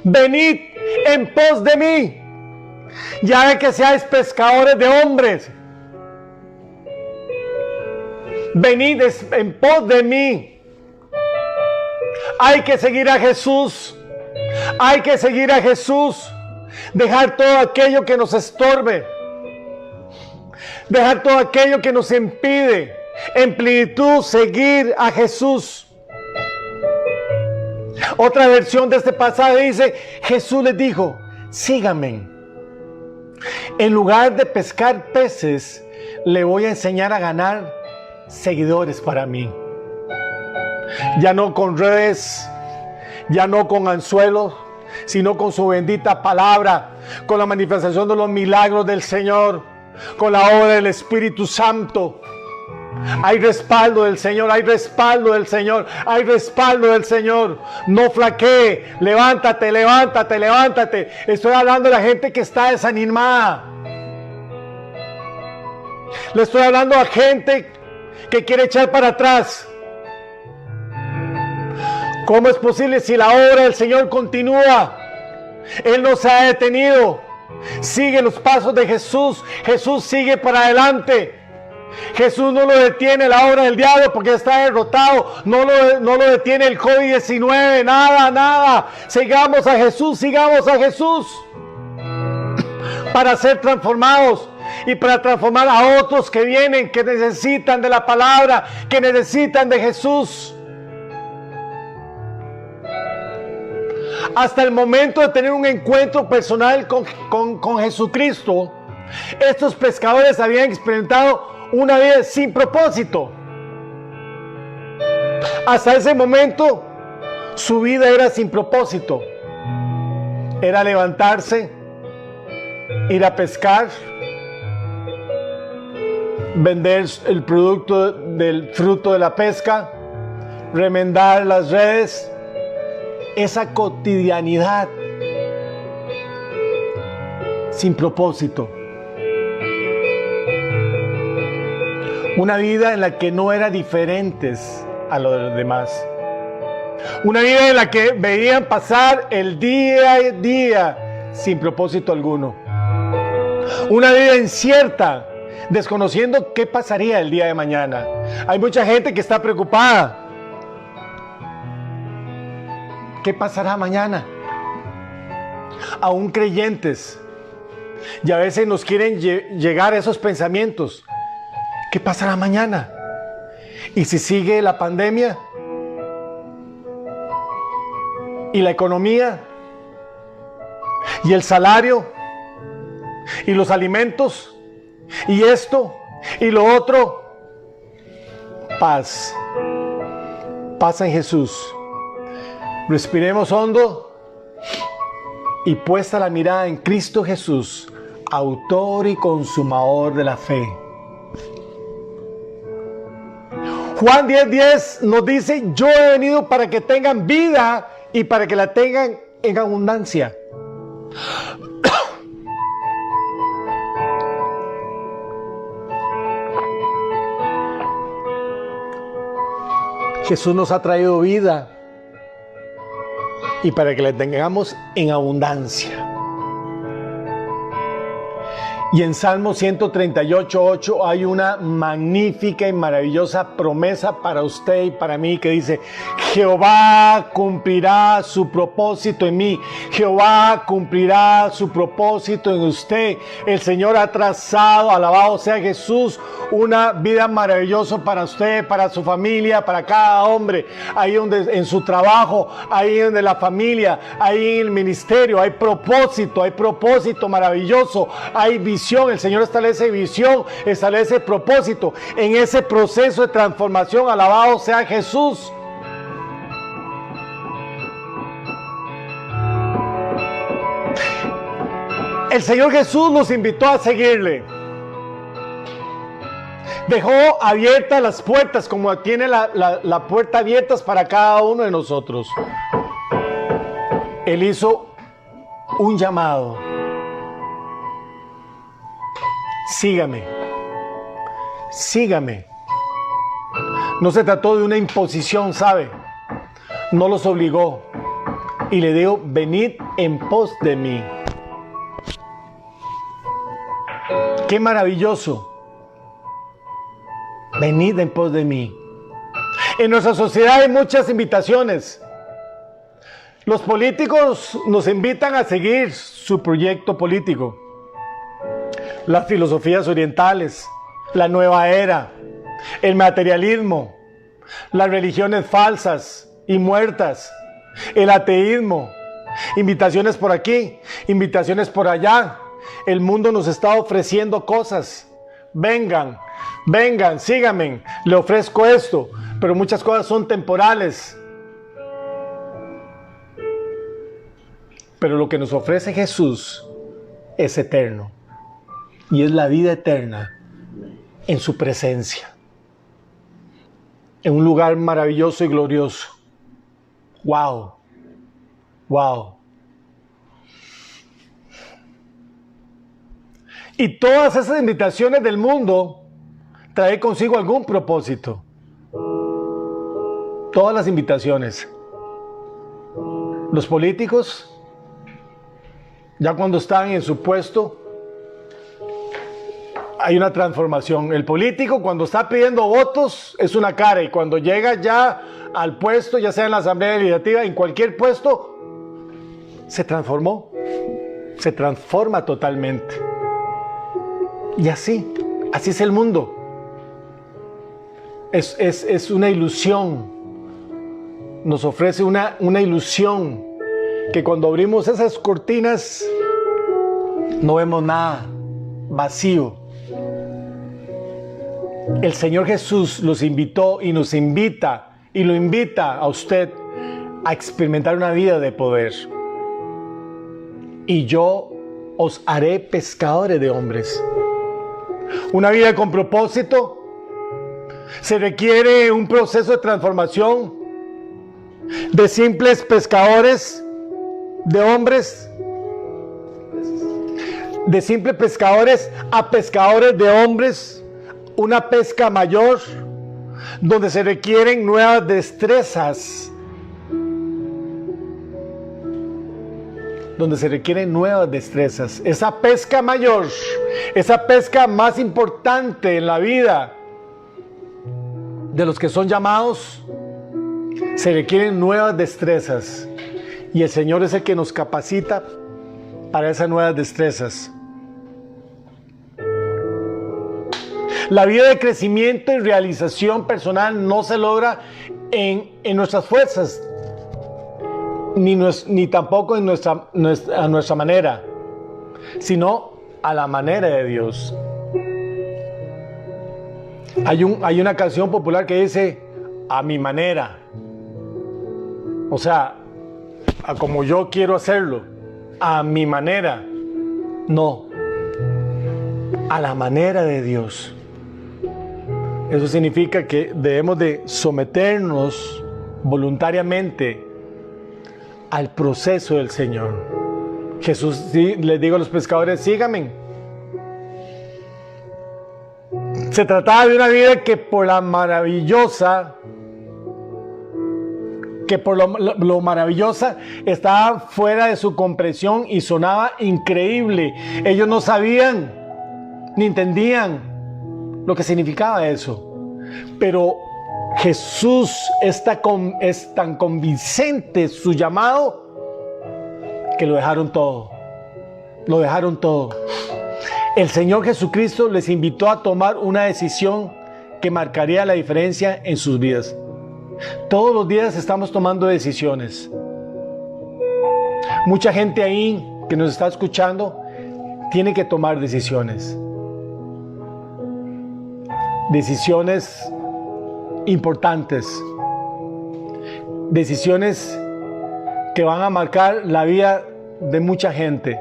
venid en pos de mí, ya de que seáis pescadores de hombres. Venid en pos de mí. Hay que seguir a Jesús. Hay que seguir a Jesús. Dejar todo aquello que nos estorbe. Dejar todo aquello que nos impide en plenitud seguir a Jesús. Otra versión de este pasaje dice: Jesús les dijo: síganme. En lugar de pescar peces, le voy a enseñar a ganar seguidores para mí. Ya no con redes, ya no con anzuelos, sino con su bendita palabra, con la manifestación de los milagros del Señor, con la obra del Espíritu Santo. Hay respaldo del Señor, hay respaldo del Señor, hay respaldo del Señor. No flaquee, levántate, levántate, levántate. Estoy hablando de la gente que está desanimada. Le estoy hablando a gente que quiere echar para atrás. ¿Cómo es posible si la obra del Señor continúa? Él no se ha detenido. Sigue los pasos de Jesús. Jesús sigue para adelante. Jesús no lo detiene la obra del diablo porque está derrotado. No lo detiene el COVID-19. Nada. Sigamos a Jesús, para ser transformados y para transformar a otros que vienen, que necesitan de la palabra, que necesitan de Jesús. Hasta el momento de tener un encuentro personal con Jesucristo, estos pescadores habían experimentado una vida sin propósito. Hasta ese momento su vida era sin propósito. Era levantarse, ir a pescar, vender el producto del fruto de la pesca, remendar las redes. Esa cotidianidad sin propósito. Una vida en la que no eran diferentes a lo de los demás. Una vida en la que veían pasar el día a día sin propósito alguno. Una vida incierta, desconociendo qué pasaría el día de mañana. Hay mucha gente que está preocupada. ¿Qué pasará mañana? Aún creyentes. Y a veces nos quieren llegar a esos pensamientos. ¿Qué pasará mañana? ¿Y si sigue la pandemia? ¿Y la economía? ¿Y el salario? ¿Y los alimentos? ¿Y esto? ¿Y lo otro? Paz. Paz en Jesús. Respiremos hondo y puesta la mirada en Cristo Jesús, autor y consumador de la fe. Juan 10:10 nos dice: yo he venido para que tengan vida y para que la tengan en abundancia. Jesús nos ha traído vida y para que la tengamos en abundancia. Y en Salmo 138:8 hay una magnífica y maravillosa promesa para usted y para mí que dice: Jehová cumplirá su propósito en mí. Jehová cumplirá su propósito en usted. El Señor ha trazado, alabado sea Jesús, una vida maravillosa para usted, para su familia, para cada hombre. Ahí donde en su trabajo, ahí donde la familia, ahí en el ministerio, hay propósito maravilloso, hay visión. El Señor establece visión, establece propósito. En ese proceso de transformación, alabado sea Jesús. El Señor Jesús nos invitó a seguirle. Dejó abiertas las puertas, como tiene la puerta abiertas para cada uno de nosotros. Él hizo un llamado: sígame, sígame. No se trató de una imposición, ¿sabe? No los obligó y le dijo: venid en pos de mí. ¡Qué maravilloso! Venid en pos de mí. En nuestra sociedad hay muchas invitaciones. Los políticos nos invitan a seguir su proyecto político. Las filosofías orientales, la nueva era, el materialismo, las religiones falsas y muertas, el ateísmo, invitaciones por aquí, invitaciones por allá. El mundo nos está ofreciendo cosas. Vengan, síganme, le ofrezco esto, pero muchas cosas son temporales. Pero lo que nos ofrece Jesús es eterno. Y es la vida eterna en su presencia. En un lugar maravilloso y glorioso. ¡Wow! ¡Wow! Y todas esas invitaciones del mundo traen consigo algún propósito. Todas las invitaciones. Los políticos, ya cuando están en su puesto, hay una transformación. El político, cuando está pidiendo votos, es una cara, y cuando llega ya al puesto, ya sea en la Asamblea Legislativa, en cualquier puesto, se transformó, se transforma totalmente. Y así es el mundo. Es una ilusión. Nos ofrece una ilusión que cuando abrimos esas cortinas no vemos nada, vacío. El Señor Jesús los invitó y nos invita y lo invita a usted a experimentar una vida de poder. Y yo os haré pescadores de hombres. Una vida con propósito. Se requiere un proceso de transformación de simples pescadores de hombres, de simples pescadores a pescadores de hombres, una pesca mayor, donde se requieren nuevas destrezas, esa pesca mayor, esa pesca más importante en la vida de los que son llamados, se requieren nuevas destrezas, y el Señor es el que nos capacita para esas nuevas destrezas. La vida de crecimiento y realización personal no se logra en nuestras fuerzas, ni tampoco a nuestra manera, sino a la manera de Dios. Hay una canción popular que dice: a mi manera. O sea, a como yo quiero hacerlo, a mi manera. No, a la manera de Dios. Eso significa que debemos de someternos voluntariamente al proceso del Señor. Jesús les dijo a los pescadores, síganme. Se trataba de una vida que por lo maravillosa estaba fuera de su comprensión y sonaba increíble. Ellos no sabían ni entendían lo que significaba eso. Pero Jesús es tan convincente su llamado que lo dejaron todo. Lo dejaron todo. El Señor Jesucristo les invitó a tomar una decisión que marcaría la diferencia en sus vidas. Todos los días estamos tomando decisiones. Mucha gente ahí que nos está escuchando tiene que tomar decisiones. Decisiones importantes. Decisiones que van a marcar la vida de mucha gente.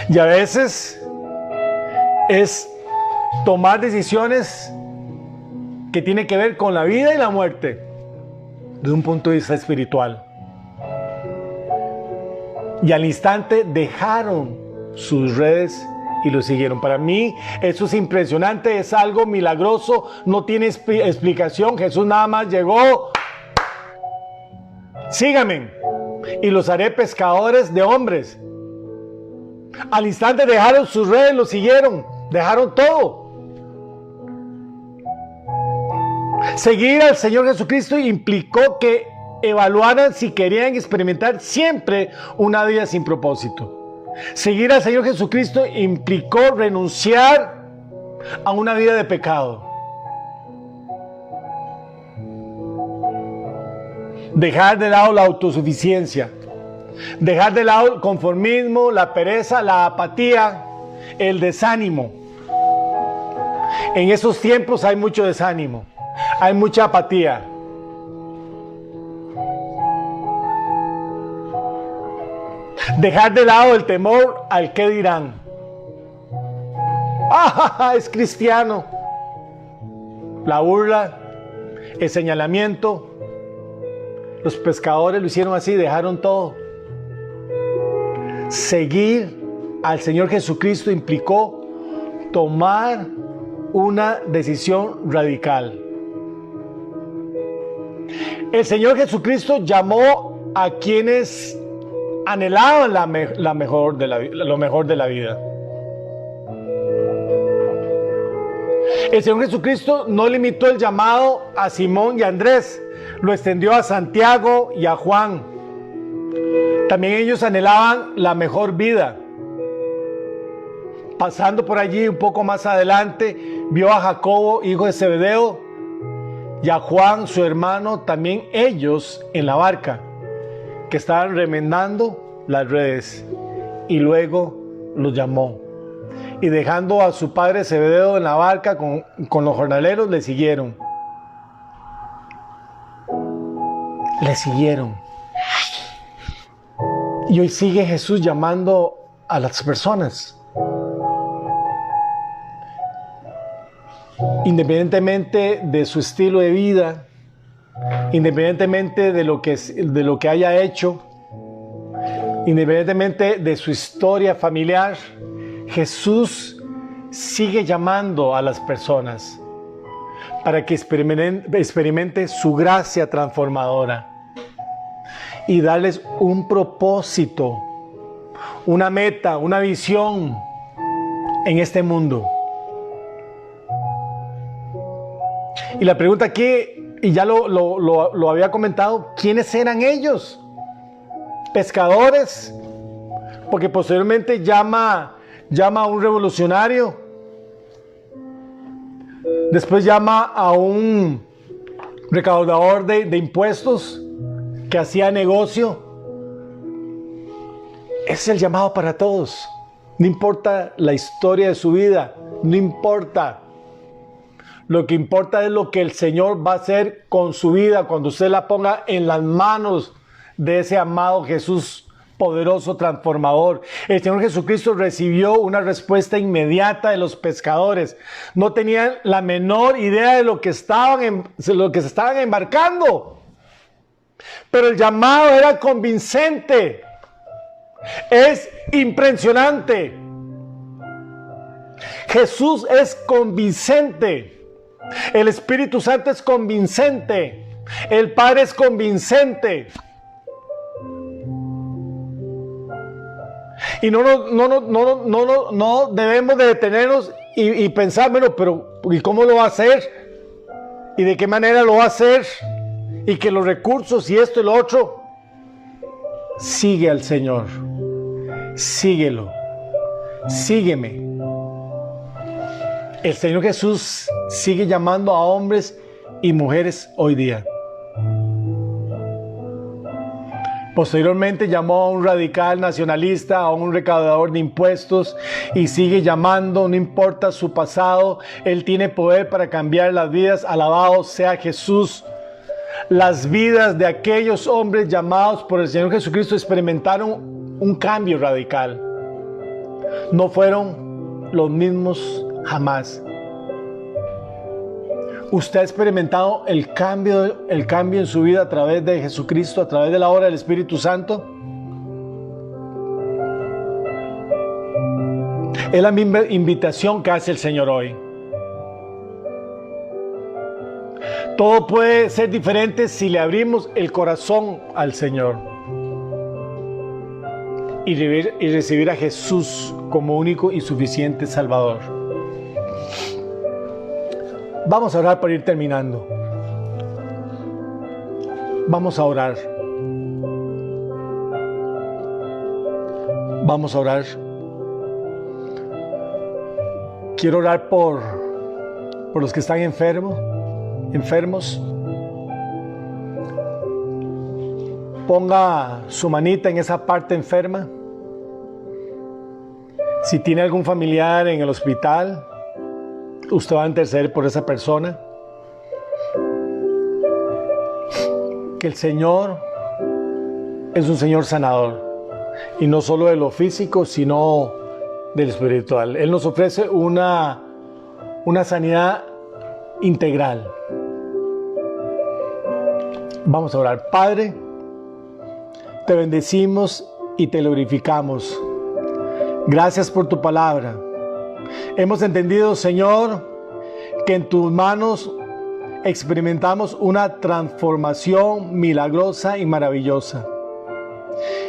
Y a veces es tomar decisiones que tienen que ver con la vida y la muerte desde un punto de vista espiritual. Y al instante dejaron sus redes y lo siguieron. Para mí eso es impresionante, es algo milagroso, no tiene explicación. Jesús nada más llegó, síganme y los haré pescadores de hombres. Al instante dejaron sus redes, lo siguieron, dejaron todo. Seguir al Señor Jesucristo implicó que evaluaran si querían experimentar siempre una vida sin propósito. Seguir al Señor Jesucristo implicó renunciar a una vida de pecado. Dejar de lado la autosuficiencia. Dejar de lado el conformismo, la pereza, la apatía, el desánimo. En esos tiempos hay mucho desánimo, hay mucha apatía. Dejar de lado el temor al qué dirán. ¡Ah, es cristiano! La burla, el señalamiento. Los pescadores lo hicieron así, dejaron todo. Seguir al Señor Jesucristo implicó tomar una decisión radical. El Señor Jesucristo llamó a quienes anhelaban lo mejor de la vida. El Señor Jesucristo no limitó el llamado a Simón y a Andrés, lo extendió a Santiago y a Juan. También ellos anhelaban la mejor vida. Pasando por allí un poco más adelante, vio a Jacobo, hijo de Zebedeo, y a Juan, su hermano, también ellos en la barca, que estaban remendando las redes, y luego los llamó. Y dejando a su padre Zebedeo en la barca con los jornaleros, le siguieron. Le siguieron. Y hoy sigue Jesús llamando a las personas. Independientemente de su estilo de vida, independientemente de lo que haya hecho, independientemente de su historia familiar, Jesús sigue llamando a las personas para que experimente su gracia transformadora y darles un propósito, una meta, una visión en este mundo. Y la pregunta aquí, y ya lo había comentado, ¿quiénes eran ellos? ¿Pescadores? Porque posteriormente llama a un revolucionario. Después llama a un recaudador de impuestos que hacía negocio. Es el llamado para todos. No importa la historia de su vida, no importa. Lo que importa es lo que el Señor va a hacer con su vida cuando usted la ponga en las manos de ese amado Jesús poderoso, transformador. El Señor Jesucristo recibió una respuesta inmediata de los pescadores. No tenían la menor idea de lo que se estaban embarcando. Pero el llamado era convincente. Es impresionante. Jesús es convincente. El Espíritu Santo es convincente. El Padre es convincente. Y no debemos de detenernos y pensar, bueno, pero ¿y cómo lo va a hacer? ¿Y de qué manera lo va a hacer? Y que los recursos y esto y lo otro. Sigue al Señor. Síguelo. Sígueme. El Señor Jesús sigue llamando a hombres y mujeres hoy día. Posteriormente llamó a un radical nacionalista, a un recaudador de impuestos, y sigue llamando, no importa su pasado, Él tiene poder para cambiar las vidas. Alabado sea Jesús. Las vidas de aquellos hombres llamados por el Señor Jesucristo experimentaron un cambio radical. No fueron los mismos jamás. ¿Usted ha experimentado el cambio en su vida a través de Jesucristo, a través de la obra del Espíritu Santo? Es la misma invitación que hace el Señor hoy. Todo puede ser diferente si le abrimos el corazón al Señor y recibir a Jesús como único y suficiente Salvador. Vamos a orar para ir terminando. Vamos a orar. Vamos a orar. Quiero orar por los que están enfermos. Ponga su manita en esa parte enferma. Si tiene algún familiar en el hospital, usted va a interceder por esa persona. Que el Señor es un Señor sanador. Y no solo de lo físico, sino del espiritual. Él nos ofrece una sanidad integral. Vamos a orar. Padre, te bendecimos y te glorificamos. Gracias por tu palabra. Hemos entendido, Señor, que en tus manos experimentamos una transformación milagrosa y maravillosa.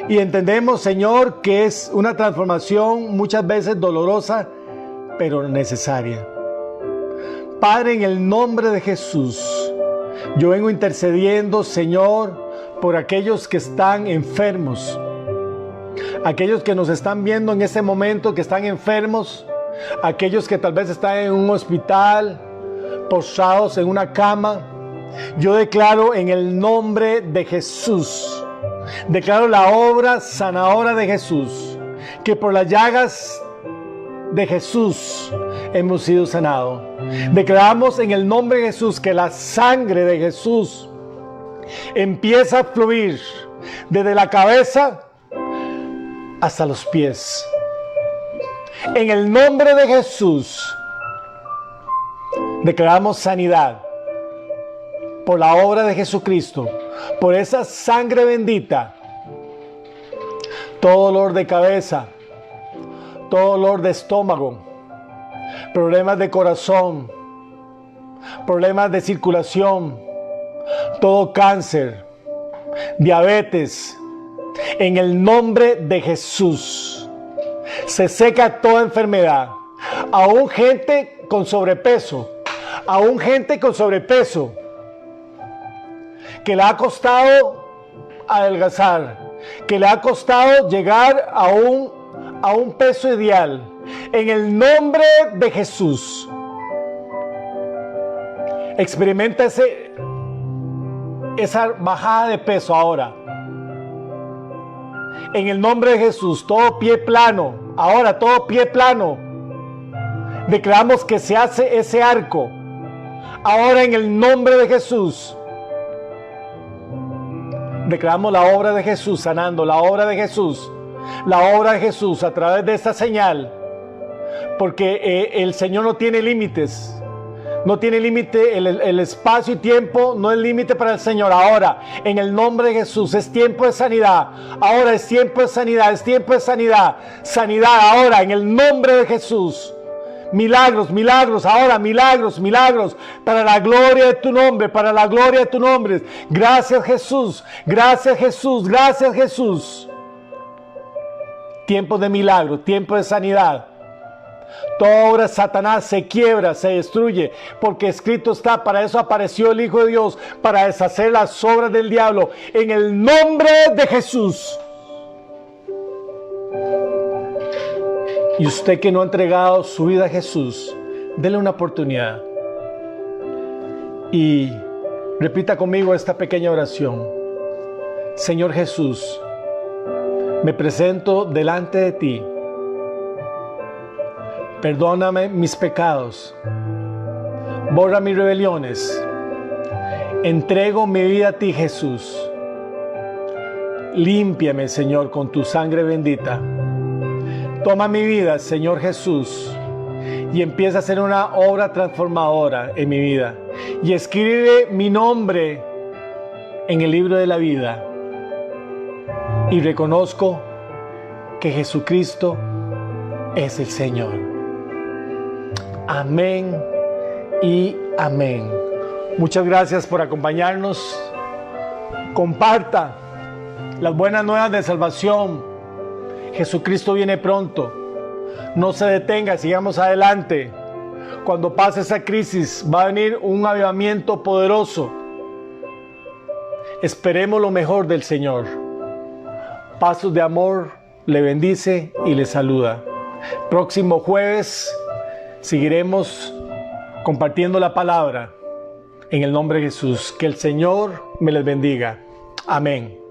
Y entendemos, Señor, que es una transformación muchas veces dolorosa, pero necesaria. Padre, en el nombre de Jesús, yo vengo intercediendo, Señor, por aquellos que están enfermos, aquellos que nos están viendo en este momento que están enfermos, aquellos que tal vez están en un hospital, postrados en una cama. Yo declaro en el nombre de Jesús, declaro la obra sanadora de Jesús, que por las llagas de Jesús hemos sido sanados. Declaramos en el nombre de Jesús que la sangre de Jesús empieza a fluir desde la cabeza hasta los pies. En el nombre de Jesús declaramos sanidad por la obra de Jesucristo, por esa sangre bendita. Todo dolor de cabeza, todo dolor de estómago, problemas de corazón, problemas de circulación, todo cáncer, diabetes, en el nombre de Jesús se seca toda enfermedad. Aún gente con sobrepeso, que le ha costado adelgazar, que le ha costado llegar a un peso ideal, en el nombre de Jesús experimenta esa bajada de peso ahora. En el nombre de Jesús, todo pie plano, ahora todo pie plano. Declaramos que se hace ese arco. Ahora en el nombre de Jesús. Declaramos la obra de Jesús sanando, la obra de Jesús a través de esta señal, porque el Señor no tiene límites. No tiene límite, el espacio y tiempo no es límite para el Señor. Ahora, en el nombre de Jesús, es tiempo de sanidad. Ahora es tiempo de sanidad, es tiempo de sanidad. Sanidad ahora, en el nombre de Jesús. Milagros, milagros, ahora milagros, milagros, para la gloria de tu nombre, para la gloria de tu nombre. Gracias Jesús, gracias Jesús, gracias Jesús. Tiempo de milagro, tiempo de sanidad. Toda obra de Satanás se quiebra, se destruye, porque escrito está, para eso apareció el Hijo de Dios, para deshacer las obras del diablo, en el nombre de Jesús. Y usted que no ha entregado su vida a Jesús, dele una oportunidad. Y repita conmigo esta pequeña oración. Señor Jesús, me presento delante de ti. Perdóname mis pecados, borra mis rebeliones, entrego mi vida a ti Jesús, límpiame Señor con tu sangre bendita, toma mi vida Señor Jesús y empieza a hacer una obra transformadora en mi vida y escribe mi nombre en el libro de la vida y reconozco que Jesucristo es el Señor. Amén y amén. Muchas gracias por acompañarnos. Comparta las buenas nuevas de salvación. Jesucristo viene pronto. No se detenga, sigamos adelante. Cuando pase esa crisis, va a venir un avivamiento poderoso. Esperemos lo mejor del Señor. Pasos de Amor le bendice y le saluda. Próximo jueves seguiremos compartiendo la palabra en el nombre de Jesús. Que el Señor me les bendiga. Amén.